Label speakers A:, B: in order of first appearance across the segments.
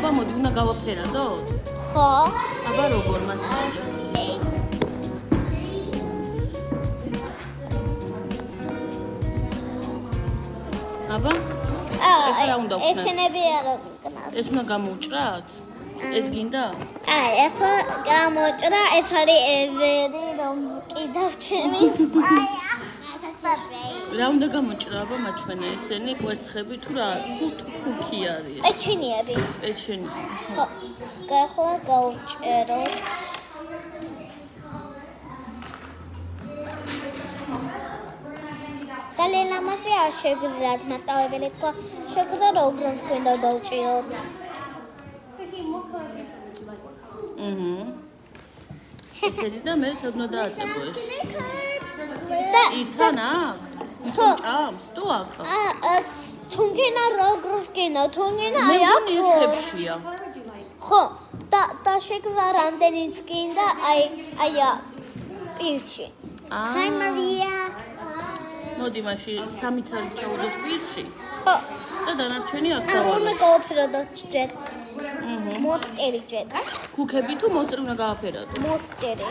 A: აბა მოდი უნდა გავაფერადოთ?
B: ხო.
A: აბა როგორ მასწავლე? აბა? ეს რა უნდა ვქნათ?
B: ესენები არ ვქნათ.
A: ეს უნდა გამოვჭრათ? ეს გინდა?
B: ახლა გამოჭრა, ეს არის ევერი რომ კიდევ ჩემი
A: რა უნდა გამოჭრა აბა მაჩვენე ესენი კვერცხები თუ რა ხუთი არის?
B: პეჩინიები.
A: პეჩენი.
B: ხო. ახლა გავჭეროთ. ძალიან ლამაზი არ შეგძრათ მასწავლებელი თქვა შეგძრა როგორ გვინდა დავჭიოთ.
A: ესენი და მე სადღა დააწებო ეს.
B: და
A: ირთან აქ? ირთან ჭამს? თუ აქ?
B: თუნგენა როგორ გინდა? თუნგენა
A: მე
B: აი
A: მგონი ეს
B: აქ.
A: თებშია.
B: ხო, და შეგძრა რამდენიც გინდა აი პირში. Hi Maria.
A: მოდი მაშინ 3 წელი ჩავუდოთ პირში
B: ხო.
A: და დანარჩენი აქ
B: უნდა
A: დავალე.
B: გავაფეროთ ჯერ. მოსტერი ჯერ.
A: ქუქები თუ მოსტერი უნდა გავაფერადო?
B: მოსტერი.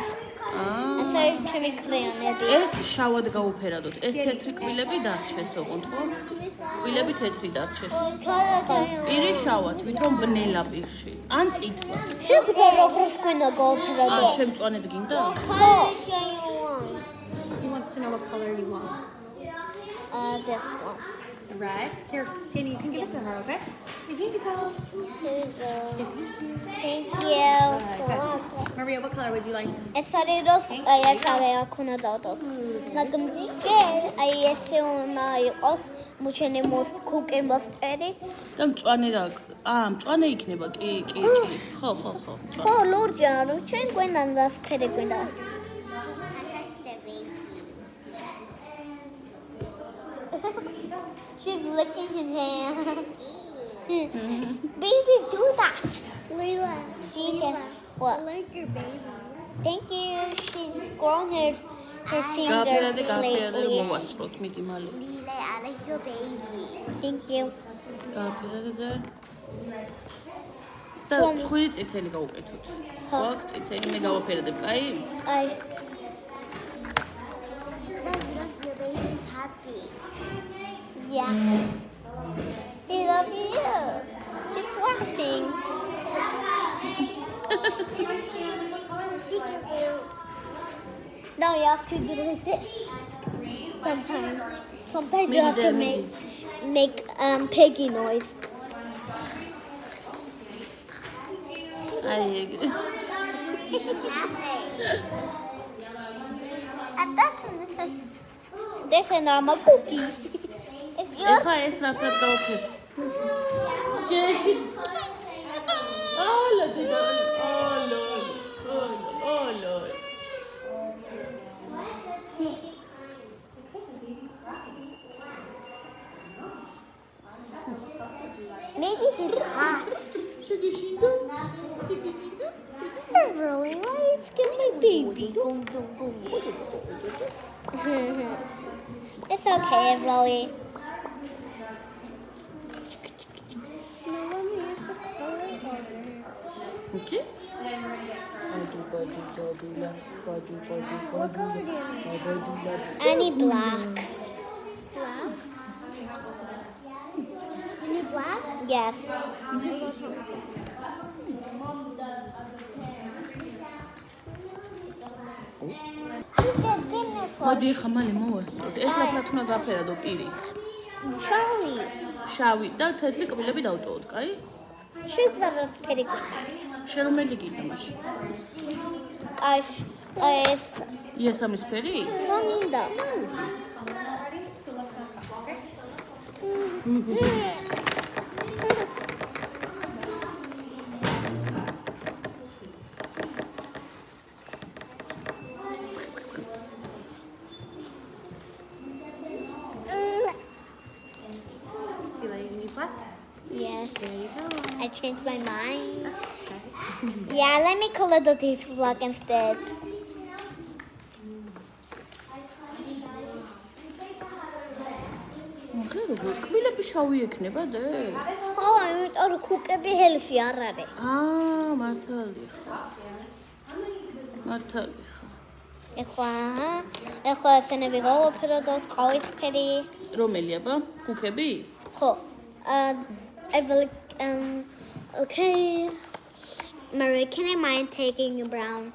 B: ასე ჩემი კრეონები.
A: ეს შავად გავუფერადოთ. ეს თეთრი კბილები დარჩეს ოღონდ, ხო? კბილები თეთრი დარჩეს. პირი შავა, თვითონ ბნელა პირში. ან წითლა.
B: შეგძრა როგორ გვინდა გავაფეროთ.
A: შემწვანედ გინდა?
B: ხო.
C: He wants to know what color you want.
B: This one.
C: Red. Here, Kenny, you can give it to her, okay? Say here you go.
B: Thank you.
C: Maria, what color would you like?
B: ეს არის რო ეს არის აქ უნდა დავდოთ. მაგრამ ჯერ აი ესე უნდა იყოს მუჩენი მოსკუკე მოსტერი.
A: და მწვანე რა? მწვანე იქნება, კი. ხო.
B: ხო, ლურჯი არა, ჩვენ გვენდა დასფერი გვენდა. She's licking his hand. Babies do that.
D: Layla,
B: See her. What?
D: I like your baby.
B: Thank you. She's growing her fingers
A: გავაფერადე
B: lately.
A: მოვასწროთ მიდი მალე.
D: Lila, I like your baby.
B: Thank you.
A: გავაფერადე და ცხვირი წითელი გავუკეთოთ. ხო, წითელი მე გავაფერადებ, კაი?
B: I
D: Your baby's happy.
B: yeah. He loves you. She's laughing. Now you have to do like this. Sometimes you have to make piggy noise.
A: აი ეგრე.
B: This is not my cookie. It's yours.
A: ეხა ეს რა ფრად გავუფერდ? შეში. ალა დედა. ალა.
B: Maybe he's hot.
A: შეგეშინდა?
B: Really? Why is it my baby? It's okay, Rolly.
A: Okay?
D: What color do you need?
B: I need black.
D: Black? You need black?
B: Yes.
A: მოდი ხა მალე მოვასწროთ. ეს რა ფრად უნდა გავაფერადო პირი?
B: Charlie.
A: შავი და თეთრი კბილები დავტოვოთ, კაი?
B: She's very pretty good.
A: შერომელი გინდა მაშინ.
B: Yes.
A: იასამისფერი?
B: No minda.
C: You like me black?
B: Yes.
C: There you go.
B: I changed my mind. Yeah, let me color the teeth black instead.
A: ხე როგორ კბილები შავი ექნება დე?
B: Oh, I want to ქუკები ჰელსი არ არის.
A: მართალი ხარ. მართალი ხარ.
B: ეხლა ესენები გავაფეროთ ყავისფერი.
A: რომელი აბა? ქუკები?
B: ხო. I will okay. Mary, can I mind taking you brown?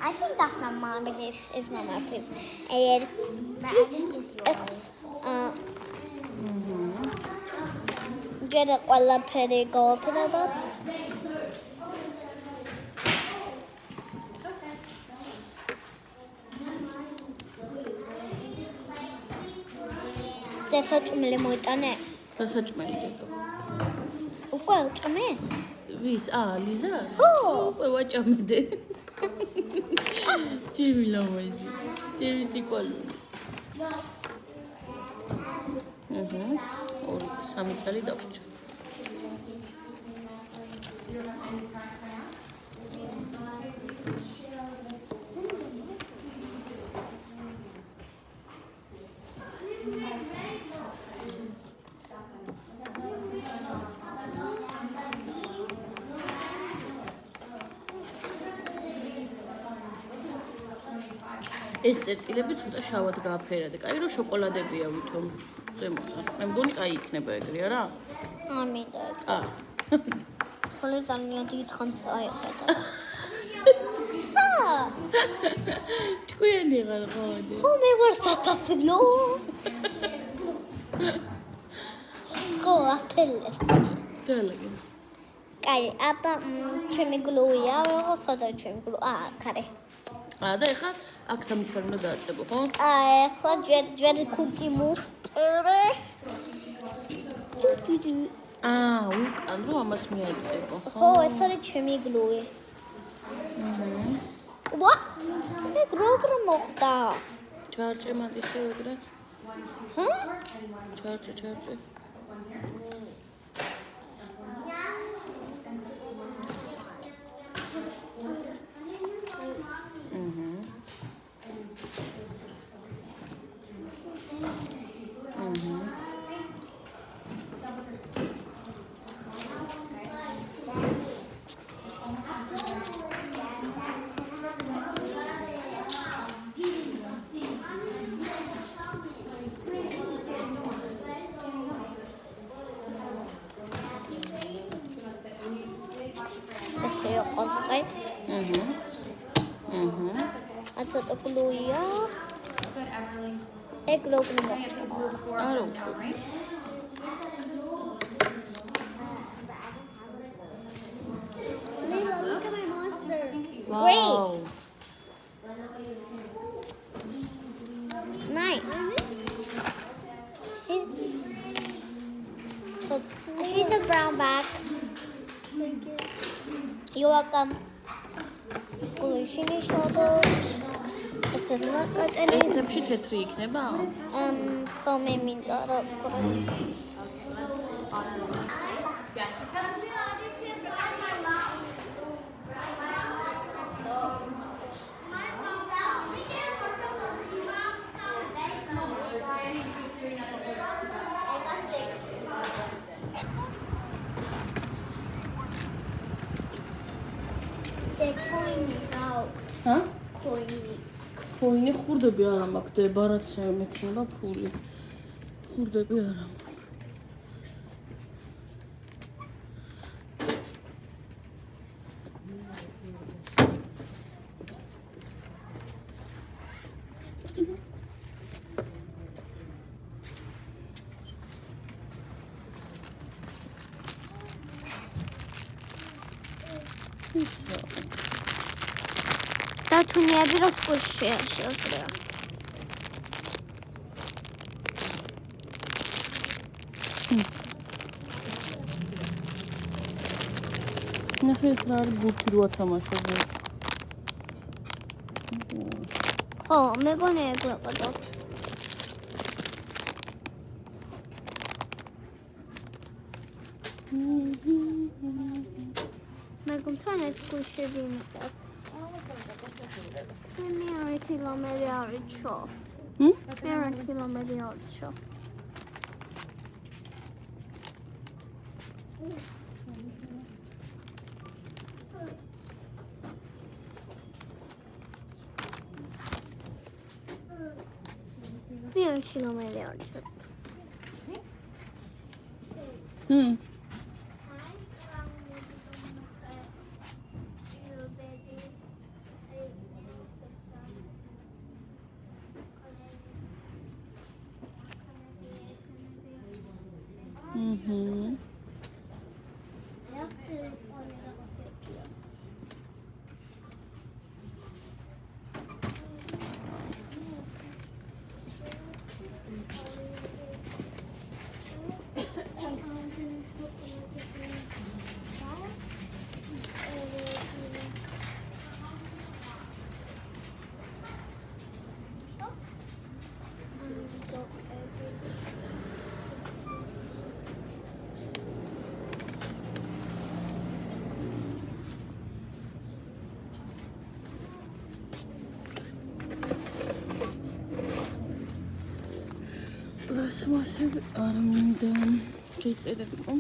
B: I think that's not mine, but it's not my place. And
D: But I think it's yours.
B: Get it all up here, go up here. დასაჭმელი მოიტანე.
A: დასაჭმელი დედო.
B: უკვე უჭმე?
A: ვის? ლიზას?
B: ხო.
A: უკვე ვაჭამედე. ჩემი ლამაზი. ჩემი სიყვარული. ორი, სამი წელი დავრჩა. ეს წერტილები ცოტა შავად გააფერადე. კაი რომ შოკოლადებია ვითომ ზემოდან. მე მგონი კაი იქნება ეგრე, არა?
B: არ მინდა. ხოლმე ძალიან დიდხანს აიხედა.
A: ჭკვიანი ხარ ხოლმე.
B: ხო მე ვარ სათაფლო. ხო ათელეს.
A: დალაგე.
B: კაი, აბა ჩემი გლუია, სადა ჩემი გლუ? კარე.
A: და ეხლა აქ სამიცარ უნდა დააწებო, ხო?
B: ეხლა ჯერ ქუკი მოსტერე.
A: უკან რომ ამას მიაწებო, ხო?
B: ხო, ეს არის ჩემი გლუი. What? ეგ როგორ მოხდა?
A: ჩარჭე მაგისე ეგრე. ჩარჭე.
B: Asta gluia. Egg look no more.
D: Layla, look at my monster.
A: Wow.
B: Nice. He's a brown bag.
D: Thank you.
B: You're welcome. Shiny shoulders. This is not good.
A: ესებში თეთრი იქნება?
B: So maybe that. They're pulling me out.
A: Huh?
B: Pulling me.
A: ხოინი ხურდები არა მაგდება, რაც მექნება ფული. ხურდები არა.
B: Da თუნიები რო სკოლში შეასრულა.
A: ნახე ეს რა არის ბურთი რო ათამაშობ.
B: ხო, მეგონი ეგ ვიყო. მეგობთან ეს გუშები იმიტა. მე 1 კილომეტრი არჩო. მე 1 კილომეტრი არჩო. მე 1 კილომეტრი არჩო. Plastmasები არ მინდა გეწერებო.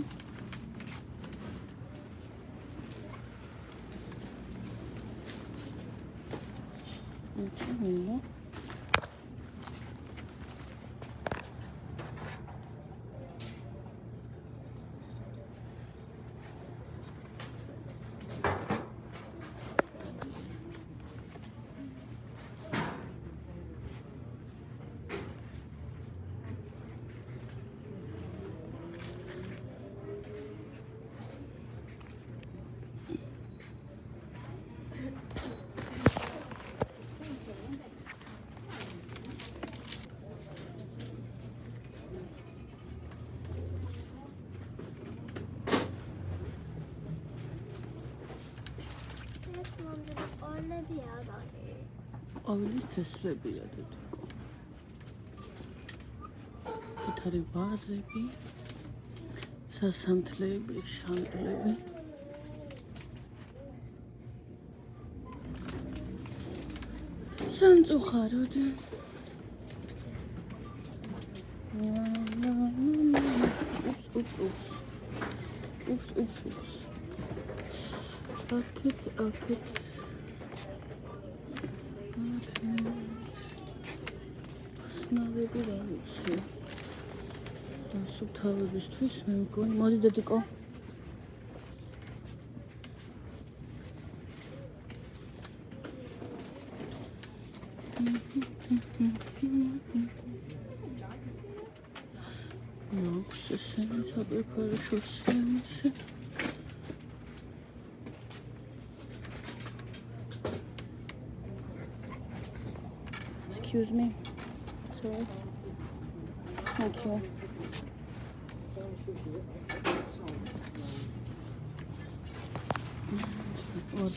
B: Ҟავილის თესლებია დედიკო. იქ არის ვაზები, სასანთლეები, შანტლები. სამწუხაროდ. Ups. Akit. Ასნავები რა ვიცი. დასუფთავებისთვის მე მგონი, მოდი დედიკო. აქვს ესენი საფეფარიშო სენსი. Excuse me. Sorry. Thank you.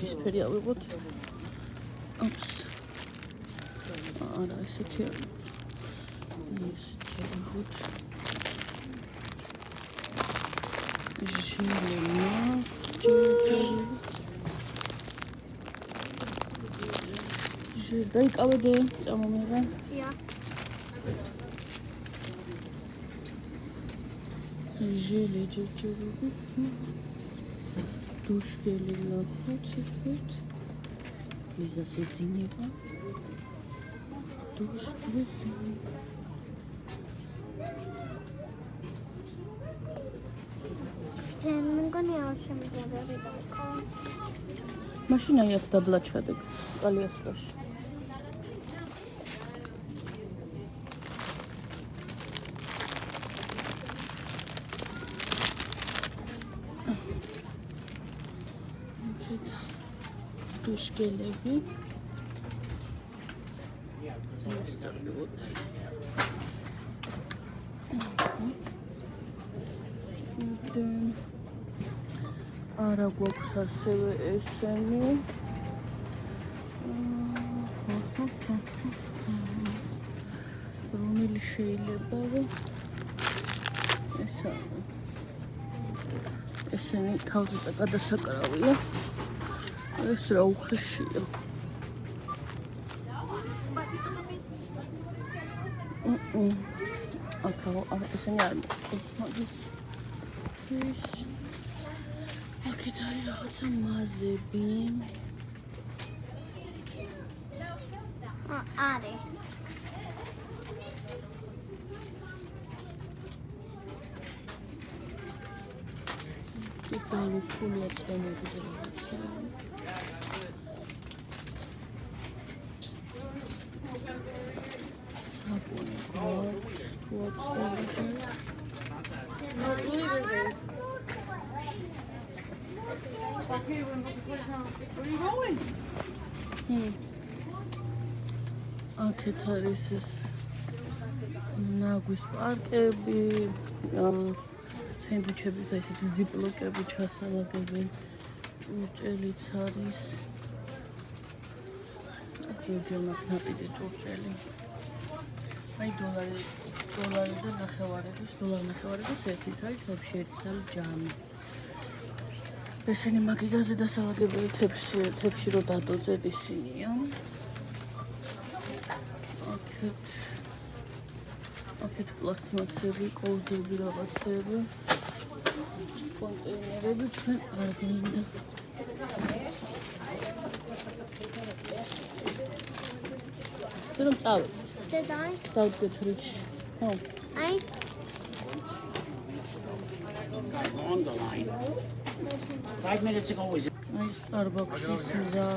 B: this pretty awkward. Oops. I sit here. Yes, good. Je denk alle de allemaal meer. Ja.
A: Жили чуть-чуть. Тушкели на ход. Лиза сидинева. Тушкели. Машина як таблачадик. Алиэспаш. Тушкелеби. არა გვაქვს ასევე ესენი. რომელი შეიძლება ეს ესენი თავზე გადასაკრავია. ეს რა უხეშია. ესენი არ მოხდეს. აქეთ არის რაღაცა მაზები.
B: არის.
A: ტიტანი ფულია წენები და რაღაცა. საბუნი აქეთ არის ეს ნაგვის პარკები, სენდვიჩები და ესეთი ზიპლოკები ჩასალაგები, ჭურჭელიც არის. ჯერ მაგ ნაპირზე ჭურჭელი. აი დოლარი და ნახევარების, ერთი წელი თებში ერთი წელი ჯამი. ესენი მაგიდაზე დასალაგებელი თებში რო დადოძეთ ისინია. აქეთ პლასტმასები, კოვზები რაღაცები, კონტეინერები ჩვენ არ გვინდა. რომ წავედით. დავდგეთ რიგში. ხო.
B: აი.
E: On the line. 5 minutes ago was
A: აი Starbucks-ის მზა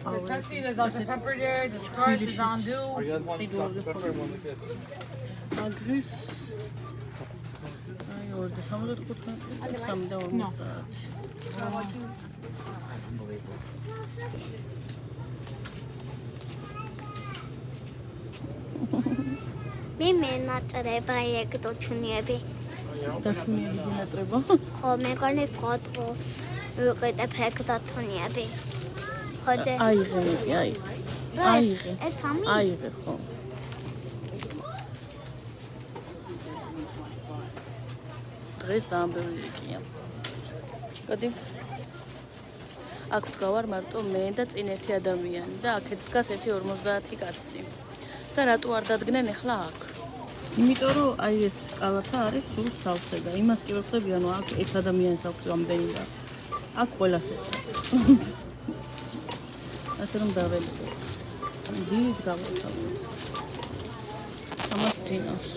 F: The Pepsi, there's also pepper there. The Scotch is on dew.
A: აგრის აი 275 350.
B: მე ნატრება ეგდოჩუნიები.
A: დათუნიები გინატრება.
B: ხო, მეგონი ფოტოს ვიყიდებ ეგდოჩუნიები. ხოდე.
A: აიღე, აიღე.
B: ეს სამი?
A: აიღე, ხო. დღეს ძალიან ბევრი რიგია. გადი. აქ ვდგავარ მარტო მე და წინ ერთი ადამიანი და აქეთ დგას 1.50 კაცი. და რატო არ დადგნენ ახლა აქ? იმიტომ რომ აი ეს კალათა არის სულ სავსე და იმას კი ვეუბნები, ანუ აქ ეს ადამიანის აქვს ამდენი და აქ ყველას ესაც. ასე რომ დაველიკო. დიდ გავათავე. ამას წინავს.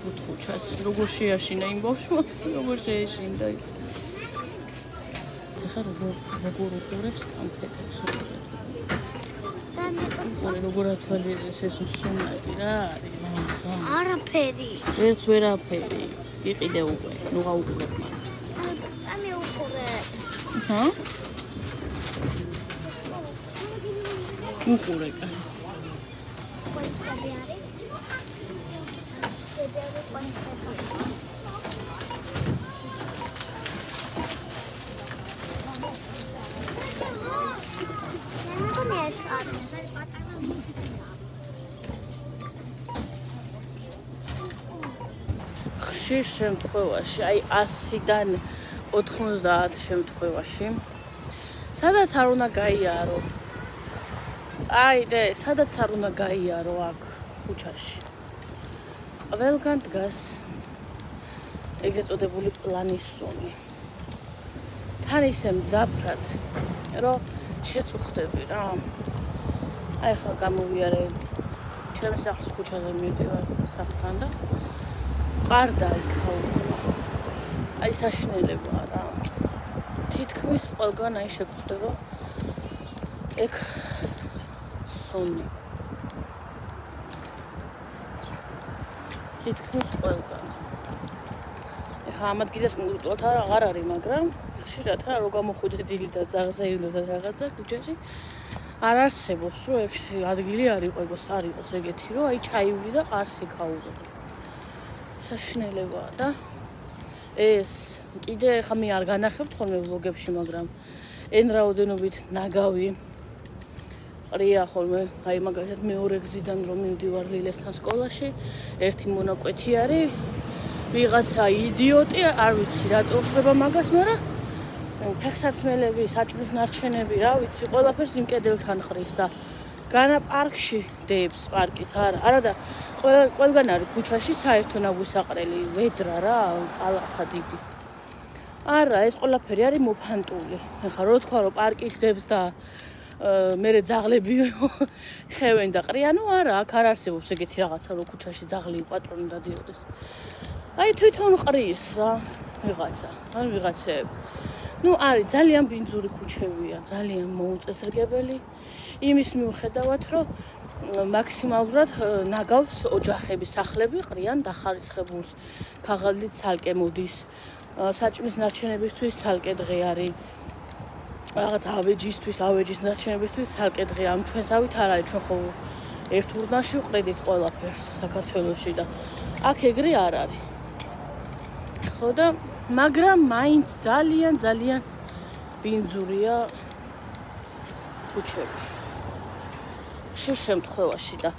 A: უთხუჩაც როგორ შეაშინა იმ ბავშვმა, როგორ შეეშინდა. ახლა როგორ უყურებს კონფეტებს. როგორ ათვალიერეს ეს სუნაგი რა არის რა.
B: არაფერი.
A: ერთს ვერაფერი. იყიდე უკვე, ნუ გაუყურებ მას.
B: ამე უყურებ.
A: ჰა? უყურე კა.
B: კონსერვი არის. შედევრი კონსერვი.
A: ხშირ შემთხვევაში, აი 100-დან 90 შემთხვევაში, სადაც არ უნდა გაიარო. აი და სადაც არ უნდა გაიარო აქ ქუჩაში. ყველგან დგას ეგრეთ წოდებული პლანის სუნი. თან ისე მძაფრად, რომ შეწუხდები რა. აი ხა გამოვიარე ჩემს სახლის ქუჩაზე მივდივარ სახლთან და ყარდა იქაო. აი საშინელებაა რა. თითქმის ყველგან აი შეგხვდება ეგ სუნი. თითქმის ყველგან. ეხა ამ ადგილას კონკრეტულად აღარ არის, მაგრამ ხშირად რა რო გამოხვიდე დილით და ზაღზეირდო და რაღაცა ქუჩაში არ არსებობს, რომ ეგ ადგილი არ იყოს ეგეთი, რომ აი ჩაივლი და ყარს იქაურო. საშინელებაა და ეს კიდე ხა მე არ განახებთ ხოლმე ვლოგებში, მაგრამ εν რაოდენობით ნაგავი ყრია ხოლმე, აი მაგალითად მეორე გზიდან რომ მივდივარ ლილესთან სკოლაში, ერთი მონაკვეთი არის, ვიღაცა იდიოტი, არ ვიცი რატო შვება მაგას, მაგრამ ფეხსაცმელები, საჭმლის ნარჩენები, რა ვიცი, ყველაფერს იმ კედელთან ხრის და განა პარკში დებს პარკით, არა და ყველგან არის ქუჩაში საერთო ნაგვისაყრელი ვედრა რა, კალათა დიდი. არა, ეს ყველაფერი არის მოფანტული. ეხლა რო თქვა რომ პარკის დებს და მერე ძაღლები ხევენ და ყრიან, ნუ არა, აქ არ არსებობს ეგეთი რაღაცა, რომ ქუჩაში ძაღლი პატრონი დადიოდეს. აი თვითონ ყრის რა, ვიღაცა, ან ვიღაცები. ნუ არის ძალიან ბინძური ქუჩებია, ძალიან მოუწესრიგებელი. იმის მიუხედავად, რომ მაქსიმალურად ნაგავს ოჯახები, სახლები ყრიან დახარისხებულს. ქაღალდით ცალკე მოდის. საჭმლის ნარჩენებისთვის ცალკე დღე არის. რაღაც ავეჯის ნარჩენებისთვის ცალკე დღე. ამ ჩვენსავით არ არის, ჩვენ ხო ერთ ურნაში ვყრედით ყველაფერს საქართველოში და აქ ეგრე არ არის. ხო და მაგრამ მაინც ძალიან ბინძურია ქუჩები. შემთხვევაში და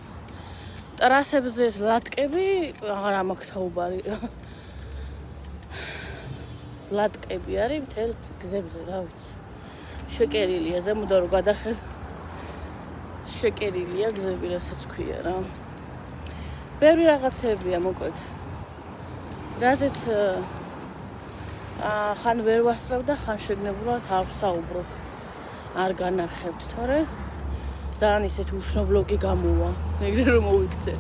A: ტრასებზე ლატკები აღარ ამაქვს საუბარი. ლატკები არის მთელ გზებზე, რა ვიცი. შეკერილია ზემოდან რომ გადახედო. შეკერილია გზები, რასაც ქვია რა. ბევრი რაღაცებია მოკლედ. რაზეც ხან ვერ ვასწრავ და ხან შეგნებულად არ ვსაუბრობ. არ განახებთ, თორე ძალიან ისეთი უშნო ვლოგი გამოვა, ეგრე რომ მოვიქცე.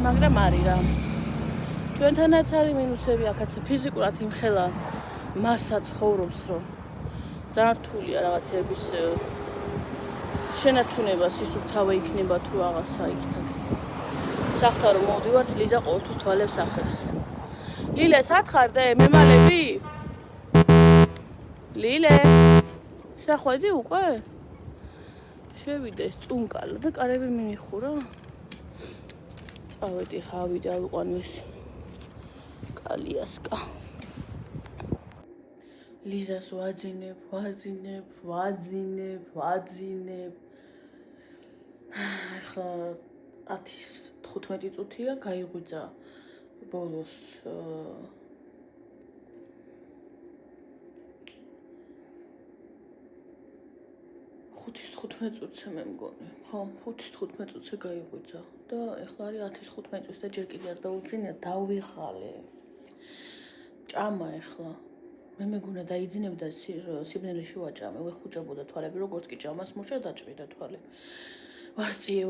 A: მაგრამ არის რა. ჩვენთანაც არის მინუსები, აქაც ფიზიკურად იმხელა მასა ცხოვრობს, რომ ძალიან რთულია რაღაცების შენარჩუნება, სისუფთავე იქნება თუ რაღაცა იქ-თაკეთ. სახთა რომ მოვდივართ, ლიზა ყოველთვის თვალებს ახერს. ლილე, სათხარდე, მემალები? ლილე, შეხვედი უკვე? შევიდეს წუნკალა და კარები მინიხურა. წავედი ხავი და ვიყვანოს კალიასკა. ლიზას ვაძინებ. ახლა 10-15 წუთია გაიღვიძა ბოლოს 5-15 წუთზე მე მგონი. ხო, 5-15 წუთზე გაიღვიძა და ახლა არის 10-15 წუთს და ჯერ კიდე არ დაუძინე, დავიღალე. ჭამა ახლა. მე მეგონა დაიძინებდა სიბნელეში ვაჭამე, ვეხუჭებოდა თვალები, როგორც კი ჭამას მოჭა დაჭრიდა თვალები. ვარწიე,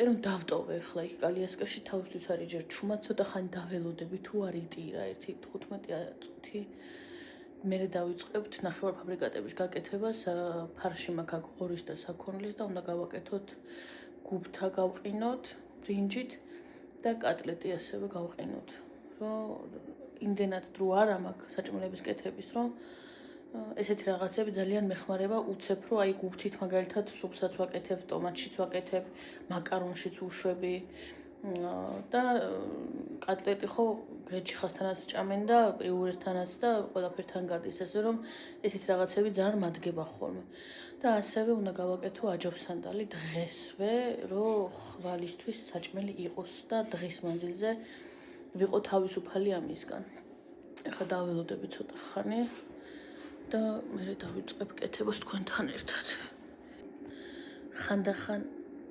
A: რომ დავტოვე ახლა იქ კალიასკაში თავისთვის არის ჯერ ჩუმად ცოტა ხანი დაველოდები თუ არ იტირა 1-15 წუთი. მერე დავიწყებთ ნახევარფაბრიკატების გაკეთებას, ფარში მაქვს აქ ღორის და საქონლის და უნდა გავაკეთოთ გუბთა გავყინოთ, ბრინჯით და კატლეტი ასევე გავყინოთ. რომ იმდენად დრო არ მაქვს საჭმელების კეთების, რომ ესეთი რაღაცები ძალიან მეხმარება, უცებ რომ აი გუბთით მაგალითად სუპსაც ვაკეთებ, ტომატშიც ვაკეთებ, მაკარონშიც უშვები და კატლეტი ხო გრეჩიხასთანაც ჭამენ და პიურესთანაც და ყველაფერთან გადის, ესე რომ ესეთი რაღაცები ძალიან მადგება ხოლმე. და ასევე უნდა გავაკეთო აჯობსანდალი დღესვე, რომ ხვალისთვის საჭმელი იყოს და დღის მანძილზე ვიყო თავისუფალი ამისგან. ახლა დაველოდები ცოტა ხანი და მერე დავიწყებ კეთებას თქვენთან ერთად. ხანდახან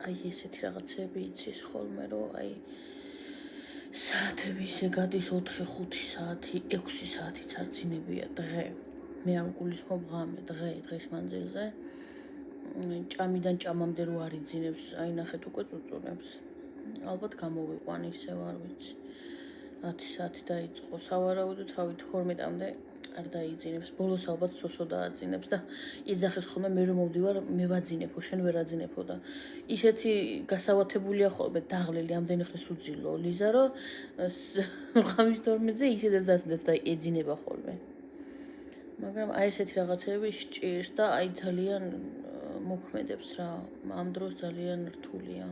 A: აი ესეთი რაღაცები იცის ხოლმე, რომ აი საათები ისე გადის 4-5 საათი, 6 საათიც არ ძინებია დღე. მე არ გულისხმობ ღამე, დღის მანძილზე. ჭამიდან ჭამამდე რო არ იძინებს, აი ნახეთ უკვე წუწუნებს. ალბათ გამოვიყვან ისევ არ ვიცი. 10 საათი დაიწყო, სავარაუდოდ რავით 12-მდე არ დაიძინებს. ბოლოს ალბათ სოსო დააძინებს და იძახეს ხოლმე მე რომ მოვდივარ, მე ვაძინებო, შენ ვერ აძინებო და ისეთი გასავათებულია ხოლმე დაღლილი ამდენი ხნის უძილო ლიზა, რომ ღამის 12-ზე ისედაც დასდეთ და ეძინება ხოლმე. მაგრამ აი ესეთი რაღაცები სჭირს და აი ძალიან მოქმედებს რა, ამ დროს ძალიან რთულია.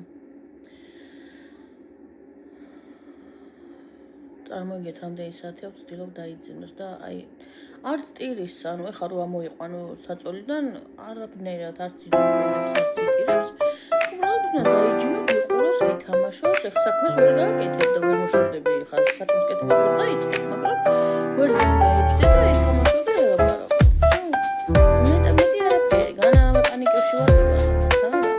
A: წარმოგიდგენთ რამდენი საათი აქვს ვცდილობ დაიძინოს და აი არც ტირის, ანუ ეხლა რო ამოიყვანო საწოლიდან არაფერად არც იძულებს, არც იტირებს. უბრალოდ უნდა დაიჯინო, ვიყურო გიყვაროს, გითამაშოს, ეხლა საქმეს ვერ გააკეთებ და ვერ მოშორდები, ხა საქმის კეთებას ვერ დაიწყებ, მაგრამ გვერდზე უნდა ეჯდე და ეთამაშო და ელაპარაკო. მეტი არაფერი, განა პანიკებში ვარდება, რა არა.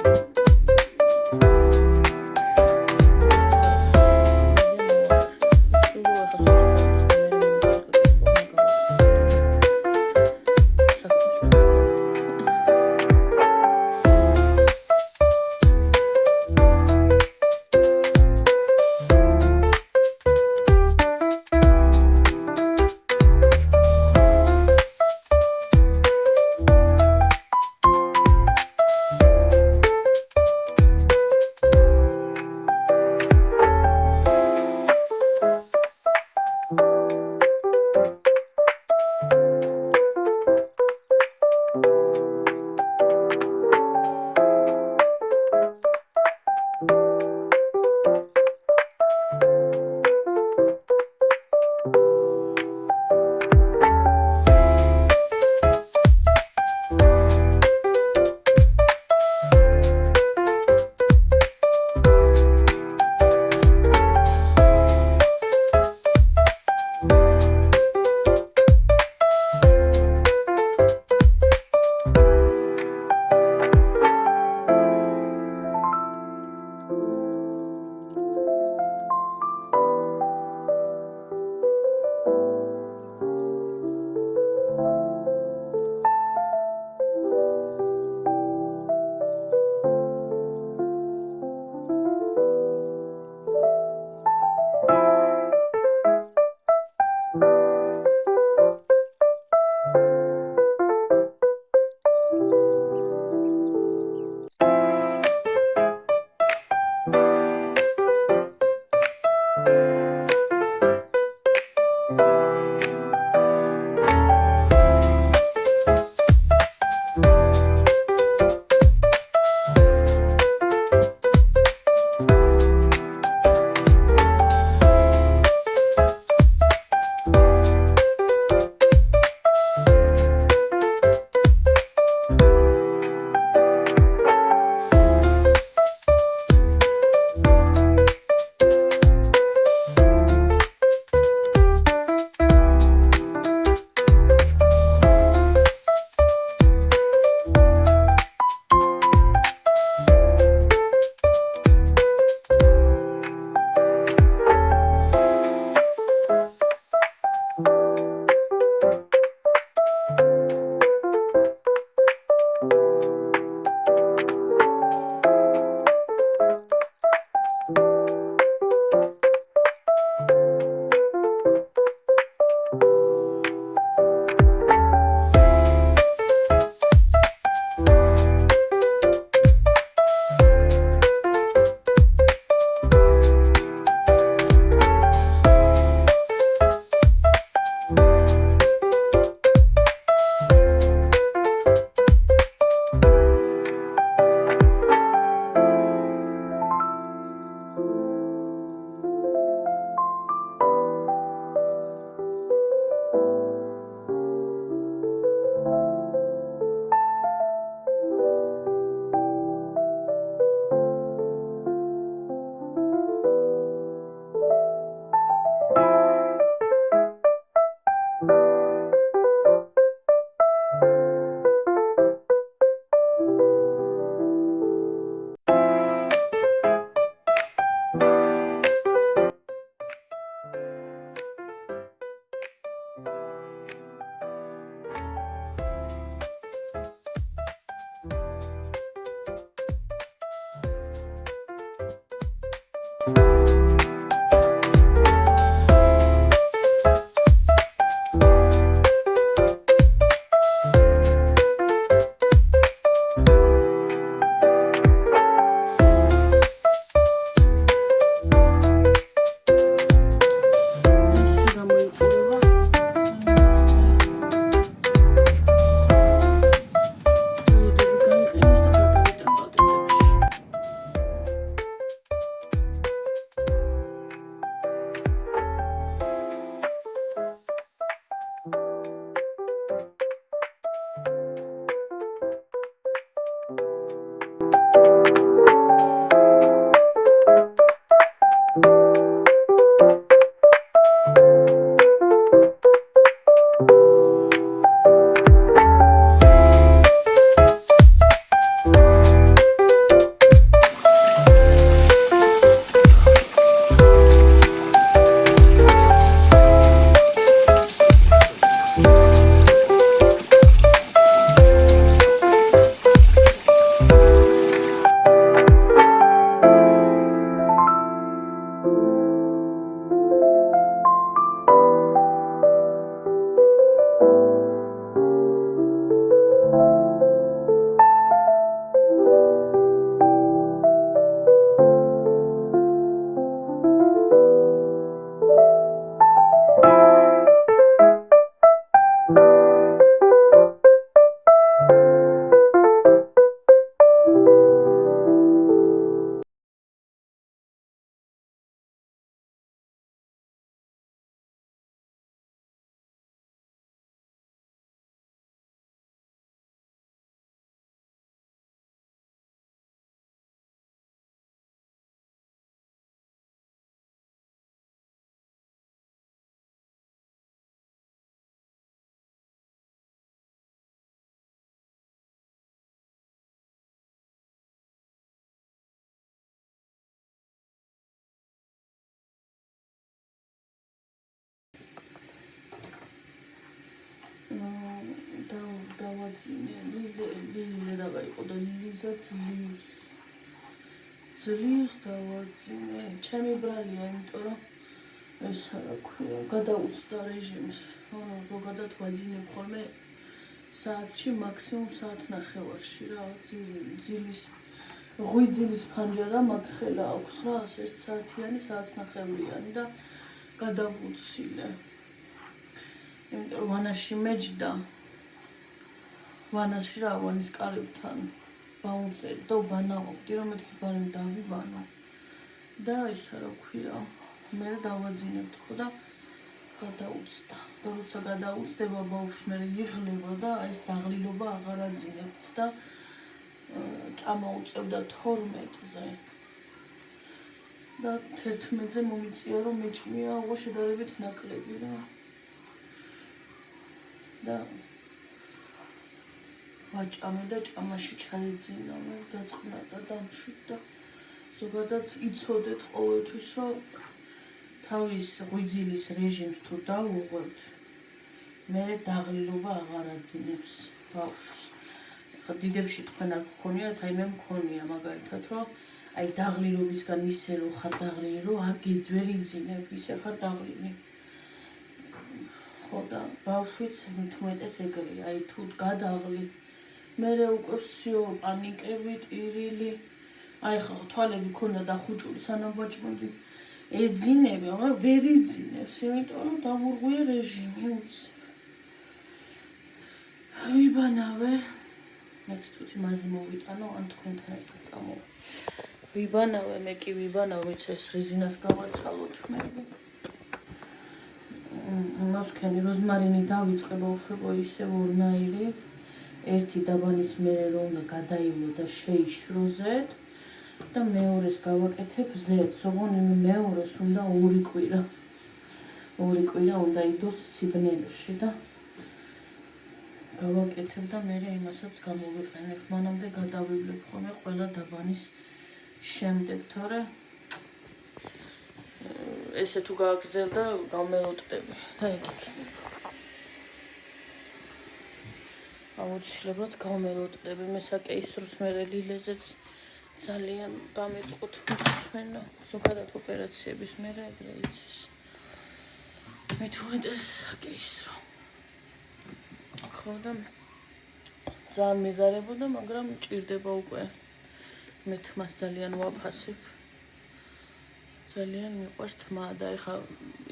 A: დავაძინე ლილე რა იყო და ლიზაც ძლივს დავაძინე ჩემი ბრალია იმიტომ რომ ეს რა ქვია გადაუცდა რეჟიმს ზოგადად ვაძინებ ხოლმე საათში მაქსიმუმ საათნახევარში რა ძილის ღვიძილის ფანჯარა მაგ ხელა აქვს რა 1 საათიანი საათნახევრიანი და გადავუცილე იმიტომ რომ ვანაში მეჯდა ვანაში რა ვანის კარებთან ბაუნსერი და ვბანავობდი რომ მეთქი ბარემ დავიბანო და ისა რა ქვია მე დავაძინებ თქო და გადაუცდა და როცა გადაუცდება ბავშვს მე იღლება და ეს დაღლილობა აღარ აძინებთ და წამოუწევდა 12-ზე და 11-ზე მომიწია რომ მეჭმია აღო შედარებით ნაკლები რა და ვაჭამე და ჭამაში ჩაიძინა მე დაწყნა და დამშვიდ და ზოგადად იცოდეთ ყოველთვის რომ თავის ღვიძილის რეჟიმს თუ დაუღვევთ მე დაღლილობა აღარ აძინებს ბავშვს ხა დიდებში თქვენ არ გქონიათ აი მე მქონია მაგალითად რომ აი დაღლილობისგან ისე რომ ხარ დაღლილი რომ არ გეძვერ იძინებ ისე ხარ დაღლილი ხო და ბავშვიც მithumetes ეგრეა აი თუ გადაღლი მე უკვე всё პანიკები ტირილი აი ხო თვალები ქონდა დახუჭული სანამ ვაჭმოდი ეძინები მაგრამ ვერ იძინებს იმიტომ რომ დავურღვიე რეჟიმი უცებ ვიბანავე ერთ წუთი მაზი მოვიტანო ან თქვენთან ერთად წამოვა ვიბანავე მე კი ვიბანავე მეც ეს რეზინას გავაცალოთ მე მოსქენი როზმარინი დავიწყე ბავშვებო ისე ორნაირი ერთი დაბანის მერე რომ უნდა გადაივლო და შეიშროზეთ და მეორეს გავაკეთებ ზეთ ზოგონი მეორეს უნდა 2 კვირა უნდა იდოს სიგნელში და გავაკეთებ და მე იმასაც გამოვიყენებ მანამდე გადავივლებ ხოლმე ყველა დაბანის შემდეგ თორე ესე თუ გააგრძელდა გამელოტები და ეკიქნება აუცილებლად გამელოტები მე საკეისროს მე ლილეზეც ძალიან დამეწყოთ მცვენა ზოგადად ოპერაციების მე ეგრე იცის მე თუ ეს საკეისრო ხო და ძალიან მეზარებოდა მაგრამ ჭირდება უკვე მე თმას ძალიან ვაფასებ ძალიან მიყვარს თმა და ეხა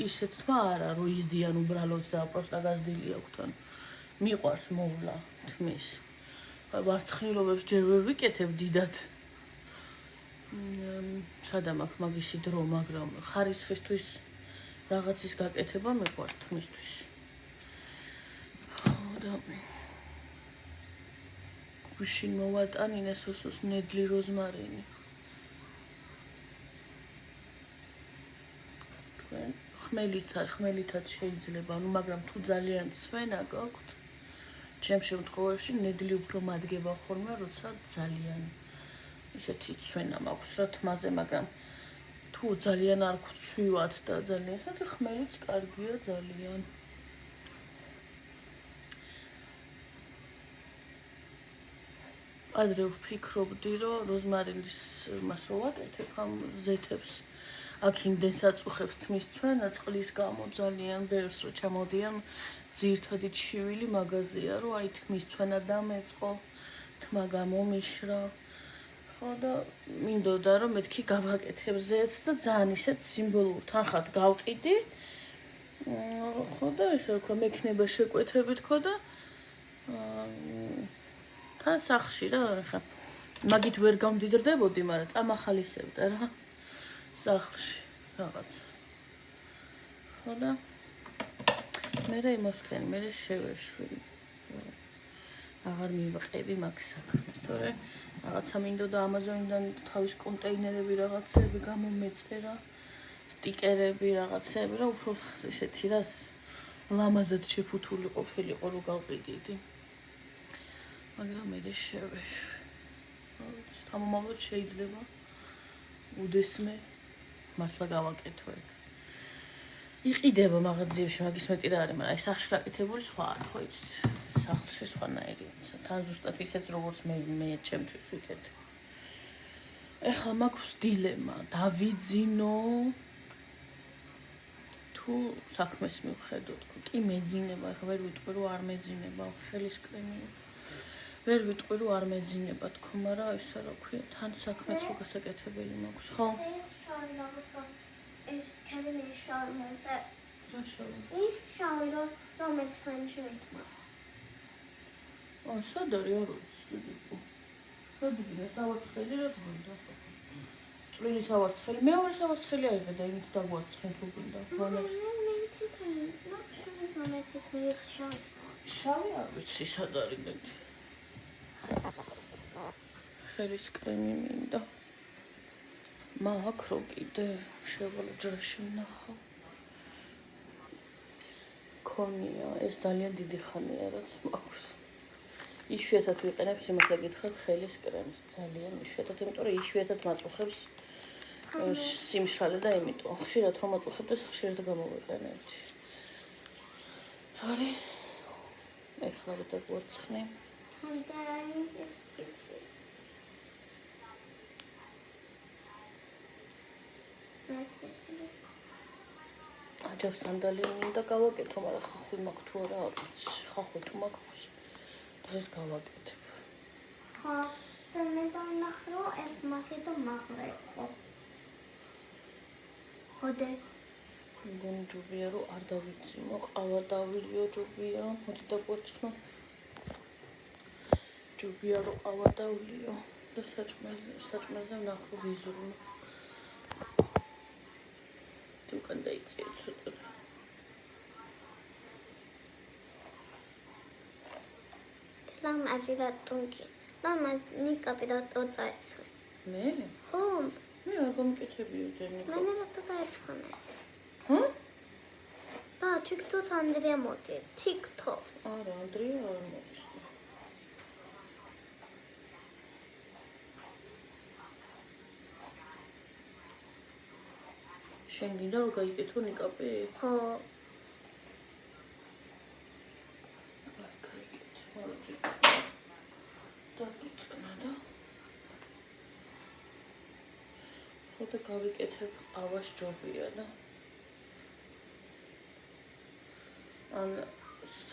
A: ისეთ თმა არა რომ იზდიან უბრალოდ და პროსტა გაზდილი აქვთან მიყვარს მოვლა თმის ვარცხნილობებს ჯერ ვერ ვიკეთებ დიდად სადამ აქ მაგისი დრო მაგრამ ხარისხისთვის რაღაცის გაკეთება მიყვარს თმისთვის და გუშინ მოვატანინე სოსოს ნედლი როზმარინი ხმელითაც შეიძლება ნუ მაგრამ თუ ძალიან ცვენა გაქვთ ჩემ შემთხვევაში ნედლი უფრო მადგება ხოლმე როცა ძალიან ისეთი ცვენა მაქვს რა თმაზე მაგრამ თუ ძალიან არ გვცვივად და ძალიან ესეთი ხმელიც კარგია ძალიან ადრე ვფიქრობდი რომ როზმარინის მას რო ვაკეთებ ამ ზეთებს აქ იმდენ საწუხებს თმის ცვენა წყლის გამო ძალიან ბევრს რო ჩამოდიან ძირთადი ჩივილი მაგაზია რომ აი თმის ცვენა დამეწყო თმა გამომიშრა ხო და მინდოდა რომ მეთქი გავაკეთებ ზეთს და ძალიან ისეთ სიმბოლურ თანხად გავყიდი ხო და ესე ვქო მექნება შეკვეთებით ხო და თან სახში რა ხა მაგით ვერ გამდიდრდებოდი მაგრამ წამახალისებდა რა სახლში რაღაც ხო და მე იმოსქენ მე შევეშვი აღარ მივყები მაგ საქმეს თორე რაღაცა მინდოდა ამაზონიდან თავის კონტეინერები რაღაცები გამომეწერა სტიკერები რაღაცები რა უფრო ესეთი რას ლამაზად შეფუთული ყოფილიყო რომ გავყიდიდი მაგრამ მე შევეშვი სამომავლოდ შეიძლება უდესმე მართლა გავაკეთო ეგ იყიდება მაღაზიებში, მაგის მეტი რა არის, მაგრამ აი სახლში გაკეთებული სხვა არის, ხო იცით? სახლში სხვანაირია. თან ზუსტად ისეც როგორც მე ჩემთვის ვიქეთ. ეხლა მაქვს დილემა, დავიძინო თუ საქმეს მივხედოთ, კი მეძინება, ეხლა ვერ ვიტყვი რომ არ მეძინება, ხელის კრემი. ვერ ვიტყვი რომ არ მეძინება თქო, მაგრამ ისა რა ქვია, თან საქმეც რო გასაკეთებელი მაქვს, ხო?
D: Is Kevin is showing us that
A: ზაშოვი.
D: he's showing us from his country.
A: სად არის აროც? როდი სავარცხელი რა თქონდა? წვრილი სავარცხელი, მეორე სავარცხელი აიღე და იმით დაგვარცხენ თუ გინდა. შავი არ ვიცი სად არის მეტი. ხელის კრემი მინდა. მაქვს რო კიდე შევალო ჯრაში ვნახავ. ქონია, ეს ძალიან დიდი ხანია რაც მაქვს. იშვიათად ვიყენებ სიმართლე გითხრათ ხელის კრემს, ძალიან იშვიათად, იმიტომ რომ იშვიათად მაწუხებს სიმშრალე და იმიტომ ხშირად რომ მაწუხებდეს ხშირად გამოვიყენებდი. არის ეხლა რა დაგვარცხნე. აჯობ სანდალი მინდა გავაკეთო, მაგრამ ხახვი მაქვს თუ არა არ ვიცი. ხახვი თუ მაქვს დღეს გავაკეთებ.
D: ხო, და მე დავინახო ეს მაგიტო მაღლა იყო. ხოდე
A: მგონი ჯობია რომ არ დავიცინო, ყავა დავილიო ჯობია, მოდი დაგვარცხნო. ჯობია რომ ყავა დავლიო და საჭმელზე ვნახო ვიზრუნო. უკან დაიწია ცოტა.
D: ლამა ზირატუნკი. ლამა ნიკაპირატო წაიცხ.
A: მე?
D: ხო,
A: მე არ გამკეთებიო დენიკო.
D: მანე რა წაიცხნე.
A: ჰა?
D: TikTok Andrea მოდის. TikTok.
A: არა, ანდრია არ მოდის. შენ გინდა რომ გაიკეთო ნიკაპი?
D: ხო.
A: ხოდა გავიკეთებ ყავას ჯობია და ან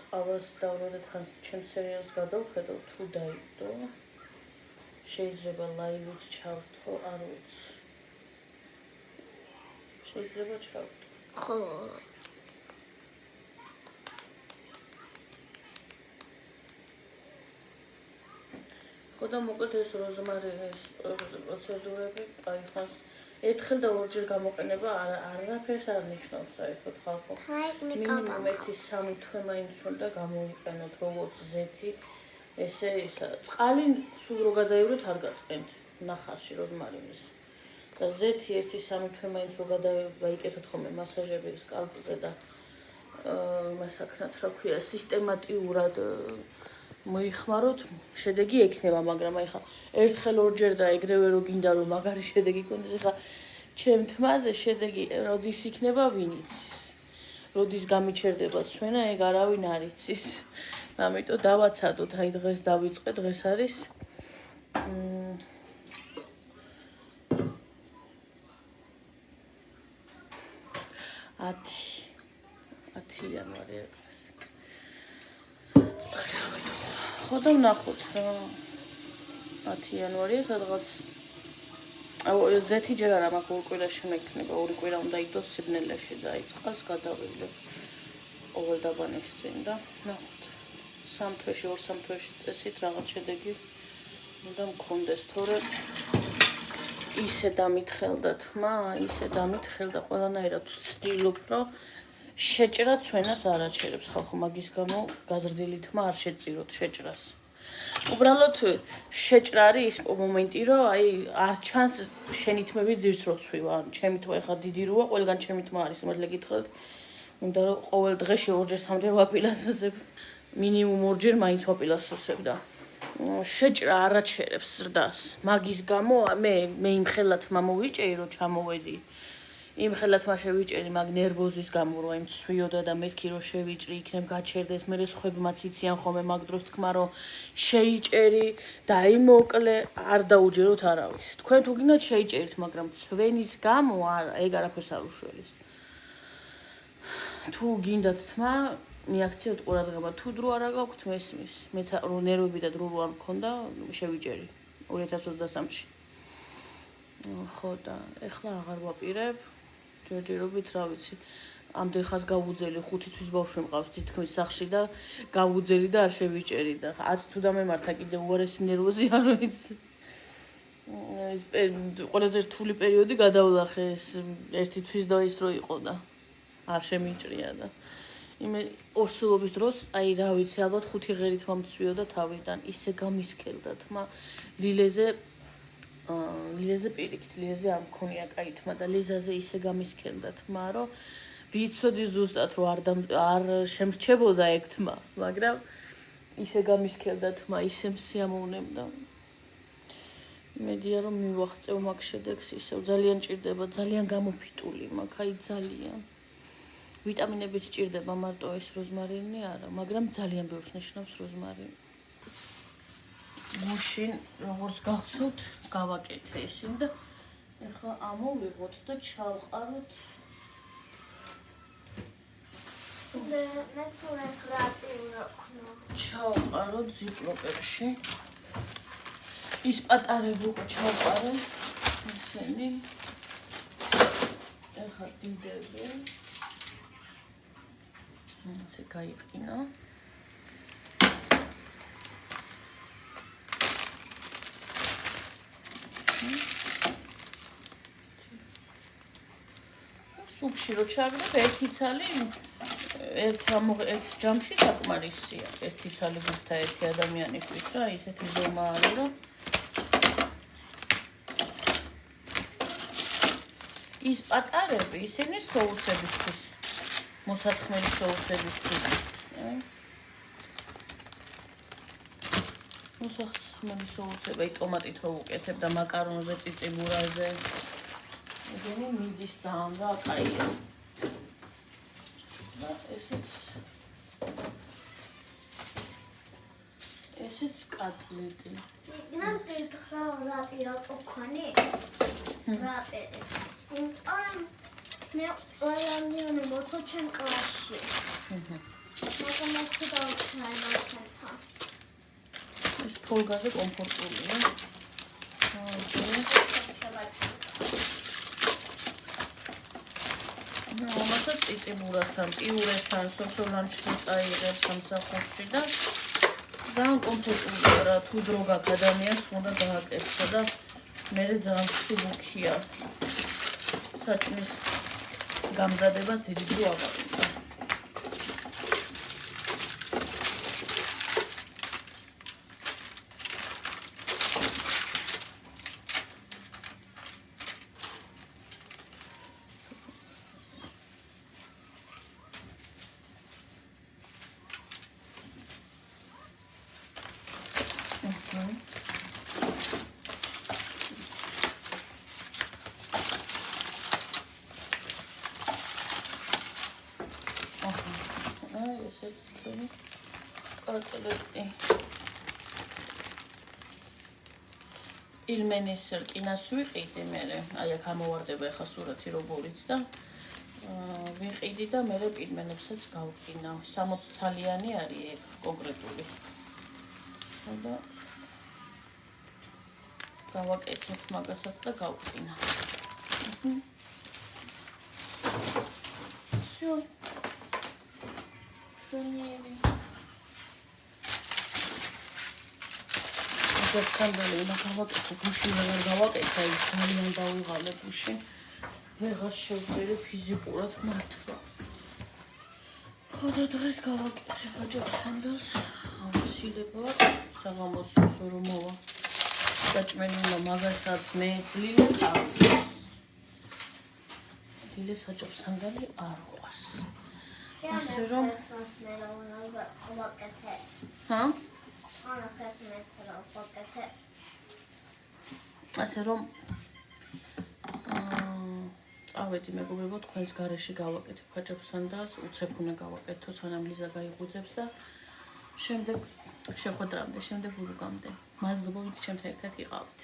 A: ყავას დავრო და თან ჩემ სერიალს გადავხედავ თუ დაიდო შეიძლება ლაივიც ჩავრთო, არ ვიცი. შეიძლება ჩავრთო.
D: ხო.
A: ხოდა მოკლედ ეს როზმარინის პროცედურები, აი ხას ერთხელ და ორჯერ გამოყენება არაფერს არ ნიშნავს საერთოდ ხალხო. მინიმუმ 1-3 თვე მაინც უნდა გამოიყენოთ როგორც ზეთი, ესე ისა. წყალი სულ რო გადაივლოთ არ გაწყენთ ნახარში როზმარინის. და ზეთი 1-3 თვე მაინც რო გაიკეთოთ ხოლმე მასაჟები სკალპზე და მასაკნათ რა ქვია სისტემატიურად მოიხმაროთ, შედეგი ექნება, მაგრამ აი ხა ერთხელ ორჯერ და ეგრევე რო გინდა რომ მაგარი შედეგი გქონდეს, ხა ჩემ თმაზე შედეგი როდის იქნება ვინ იცის. როდის გამიჩერდება ცვენა, ეგ არავინ არ იცის. ამიტომ დავაცადოთ, აი დღეს დავიწყე, დღეს არის 10 იანვარია დღეს. ხოდა ვნახოთ რა 10 იანვარია სადღაც ზეთი ჯერ არა მაქვს 2 კვირაში მექნება 2 კვირა უნდა იდოს სიბნელეში და აი წყალს გადავივლებ ყოველ დაბანის წინ და ვნახოთ 3 თვეში 2-3 თვეში წესით რაღაც შედეგი უნდა მქონდეს თორე ისე დამითხელდა თმა ისე დამითხელდა ყველანაირად ვცდილობ რომ შეჭრა ცვენას არ აჩერებს ხალხო მაგის გამო გაზრდილი თმა არ შეწიროთ შეჭრას. უბრალოდ შეჭრა არის ის მომენტი რომ აი არ ჩანს შენი თმები ძირს რო ცვივა. ჩემი თმა ეხა დიდი როა, ყველგან ჩემი თმა არის, მართლა გითხრათ. უნდა რომ ყოველ დღეში 2-3 ვაპილასოსებ. მინიმუმ 2 მაინც ვაპილასოსებ და შეჭრა არ აჩერებს ზრდას. მაგის გამო მე იმ ხელად თმა მოვიჭეი რომ ჩამოვედი. იმ ხელათ მა შევიჭერი მაგ ნერვოზის გამო რომ იმ ცვიოდა და მეთქი რომ შევიჭრი იქნებ გაჩერდეს მე სხვებმაც იციან ხოლმე მაგ დროს თქმა რომ შეიჭერი და იმოკლე არ დაუჯეროთ არავის თქვენ თუ გინდათ შეიჭერით მაგრამ ცვენის გამო არა ეგ არაფერს არ უშველის თუ გინდათ თმა მიაქციოთ ყურადღება თუ დრო არა გაქვთ მესმის მეც რომ ნერვები და დრო რო არ მქონდა შევიჭერი 2023-ში ხო და ეხლა აღარ ვაპირებ ჯერჯერობით რა ვიცი ამდენ ხას გავუძელი 5 თვის ბავშვი მყავს თითქმის სახლში და გავუძელი და არ შევიჭერი და ათ თუ დამემართა კიდე უარესი ნერვოზი არ ვიცი ეს ყველაზე რთული პერიოდი გადავლახე ეს 1 თვის და ის რო იყო და არ შემიჭრია და იმე ორსულობის დროს აი რა ვიცი ალბათ 5 ღერით მომცვიოდა თავიდან ისე გამისკელდა თმა ლიზაზე პირიქით ლიზაზე არ მქონია კაი თმა და ლიზაზე ისე გამისკელდა თმა რომ ვიცოდი ზუსტად რომ არ შემრჩებოდა ეგ თმა მაგრამ ისე გამისკელდა თმა ისე მსიამოვნებდა იმედია რომ მივახწევ მაგ შედეგს ისევ ძალიან ჭირდება ძალიან გამოფიტული მაგ აი ძალიან ვიტამინებით ჭირდება მარტო ეს როზმარინი არა მაგრამ ძალიან ბევრს ნიშნავს როზმარინი მაშინ როგორც გახსოვთ გავაკეთე ისინი და ეხლა ამოვიღოთ და ჩავყაროთ ჩავყაროთ ზიპლოკებში ის პატარები უკვე ჩავყარე ისინი ეხლა დიდები ასე გაიყინა სუფში რო ჩაგდებ ერთი ცალი ერთ ჯამში საკმარისია ერთი ცალი გულთა ერთი ადამიანისთვის რა ისეთი ზომა არის რომ ის პატარები ისინი соусებისთვის მოსასხმელი соусებისთვის მოსასხმელი соусები აი ტომატით რო უკეთებ და მაკარონზე წიწიბურაზე ეგენი მიდის ძალიან რა კაია და ესეც კატლეტი
D: Нам пирхрау рапирот окони. Рапири. Орам მე ო양იონი მოსოჩენ კლასში. მაგამაც დავჩაიმა.
A: ეს ფოლგაზე კომფორტულია. ამასაც წიწიბურასთან, პიურესთან, სოსოლანჩთან წაიღებს სამსახურში და ძალიან კომფორტულია რა, თუ დრო გაქვს ადამიანს უნდა გააკეთო და მე ძალიან სულუქია. საჭმის გამზადებას დიდი დრო აღარ. Ilmenis რკინას ვიყიდი მე, აი აქ ამოვარდება ახლა სურათი როგორიც და ვიყიდი და მე პილმენებსაც გავყინა. 60 ცალიანი არის ეგ კონკრეტული. და გავაკეთებ მაგასაც და გავყინა. всё. შენიერი. ზოგადად უნდა გავაკეთო გუშინ ვეღარ გავაკეთე, ის ძალიან დავიღალე გუშინ. ვეღარ შევწერი ფიზიკურად მართლა. ხოდა დღეს გავაკეთე აჯანსანდელს. აუცილებლად საღამოს სუსურო მოვა. საჭმელი უნდა მაგასაც მე ძლია წავიდე. დილე საჭმელი არ უყვარს. ასე რომ ჰა? ასე რომ წავედი მეგობრებო, თქვენს გარეშე გავაკეთე ფაჭაფსთან და უცებ უნდა გავაკეთო, სანამ ლიზა გაიღვიძებს და შემდეგ შეხვედრამდე, შემდეგ ურუგამდე. მადლობა, ვინც ჩემთან ერთად იყავით.